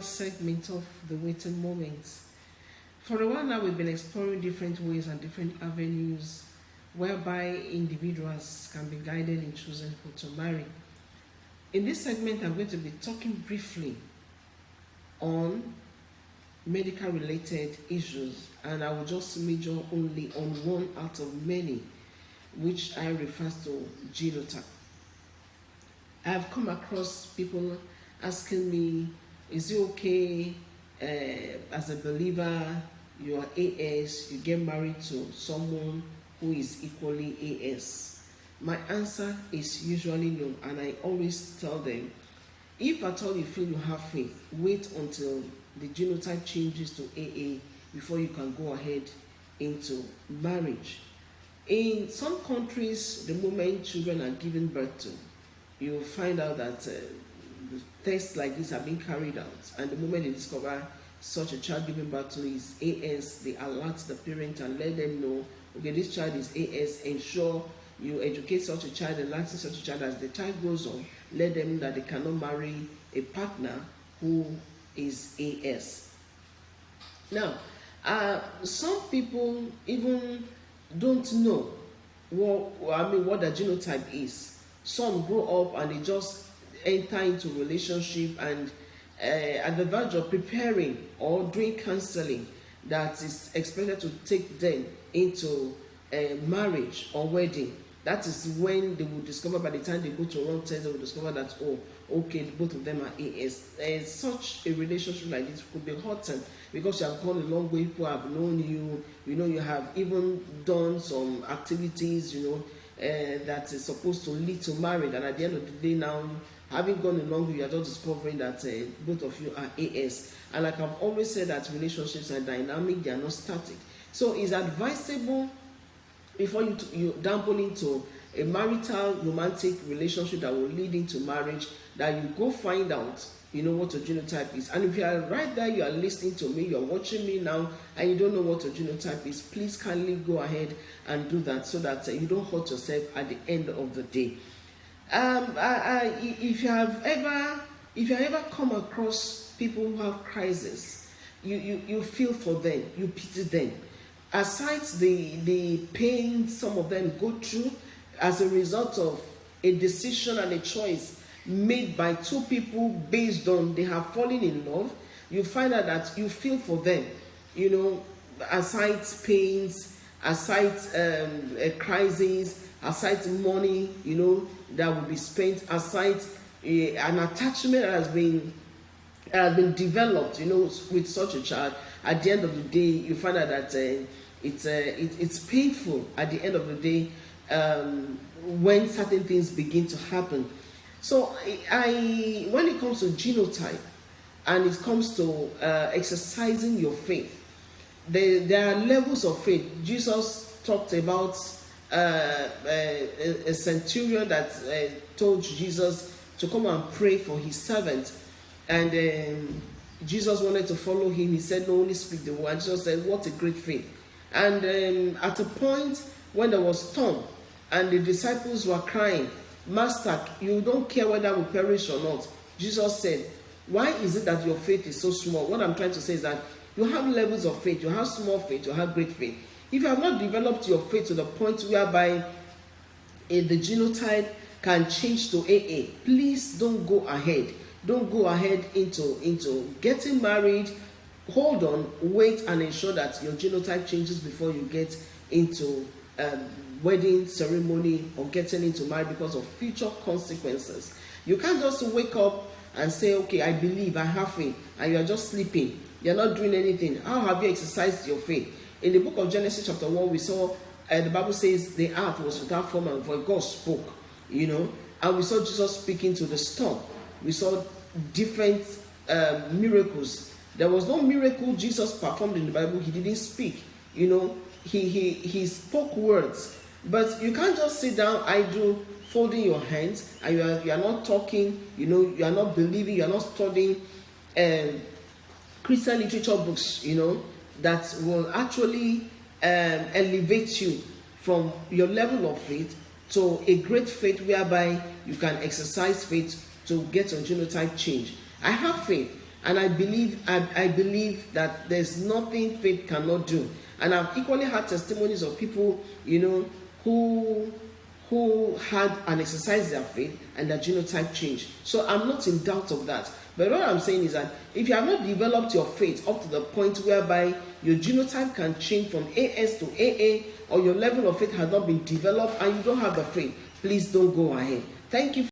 segment of the waiting moments. For a while now, we've been exploring different ways and different avenues whereby individuals can be guided in choosing who to marry. In this segment, I'm going to be talking briefly on medical related issues, and I will just major only on one out of many, which I refer to genotype. I have come across people asking me, is it okay as a believer, you are AS, you get married to someone who is equally AS? My answer is usually no, and I always tell them, if at all you feel you have faith, wait until the genotype changes to AA before you can go ahead into marriage. In some countries, the moment children are given birth to, you'll find out that tests like this are being carried out, and the moment they discover such a child given birth to is AS, they alert the parent and let them know, okay, this child is AS. Ensure you educate such a child and license such a child. As the child grows on, let them know that they cannot marry a partner who is AS. Now, some people even don't know what the genotype is. Some grow up and they just enter into relationship and at the verge of preparing or doing counseling that is expected to take them into marriage or wedding. That is when they will discover, by the time they go to run test, they will discover that, oh, okay, both of them are AS. Such a relationship like this could be hurting because you have gone a long way, people have known you, you have even done some activities, that is supposed to lead to marriage, and at the end of the day now, having gone a long way, you are just discovering that both of you are AS. And like I've always said, that relationships are dynamic, they are not static. So it's advisable, before you dabble into a marital romantic relationship that will lead into marriage, that you go find out what your genotype is. And if you are right there, you are listening to me, you are watching me now, and you don't know what your genotype is, please kindly go ahead and do that, so that you don't hurt yourself at the end of the day. If you have ever come across people who have crisis, you feel for them, you pity them. Aside the pain some of them go through as a result of a decision and a choice made by two people based on they have fallen in love, you find out that you feel for them. Aside pains, aside a crisis, aside money, that will be spent, aside an attachment that has been developed, with such a child. At the end of the day, you find out that it's painful at the end of the day when certain things begin to happen. So when it comes to genotype and it comes to exercising your faith, there are levels of faith. Jesus talked about a centurion that told Jesus to come and pray for his servant, and Jesus wanted to follow him. He said, no, only speak the word. Jesus said, what a great faith. And at a point when there was storm and the disciples were crying, Master, you don't care whether we perish or not. Jesus said, why is it that your faith is so small? What I'm trying to say is that you have levels of faith. You have small faith, you have great faith. If you have not developed your faith to the point whereby the genotype can change to AA, please don't go ahead. Don't go ahead into getting married. Hold on, wait, and ensure that your genotype changes before you get into wedding ceremony or getting into marriage, because of future consequences. You can't just wake up and say, okay, I believe, I have faith, and you are just sleeping. You're not doing anything. How have you exercised your faith? In the book of Genesis chapter 1, we saw the Bible says the earth was without form and void. God spoke, and we saw Jesus speaking to the storm. We saw different miracles. There was no miracle Jesus performed in the Bible he didn't speak. He spoke words. But you can't just sit down idle, folding your hands, and you are not talking, you are not believing, you are not studying Christian literature books, that will actually elevate you from your level of faith to a great faith whereby you can exercise faith to get your genotype change. I have faith, And I believe that there's nothing faith cannot do. And I've equally had testimonies of people, who had and exercised their faith and their genotype changed. So I'm not in doubt of that. But what I'm saying is that if you have not developed your faith up to the point whereby your genotype can change from AS to AA, or your level of faith has not been developed and you don't have the faith, please don't go ahead. Thank you.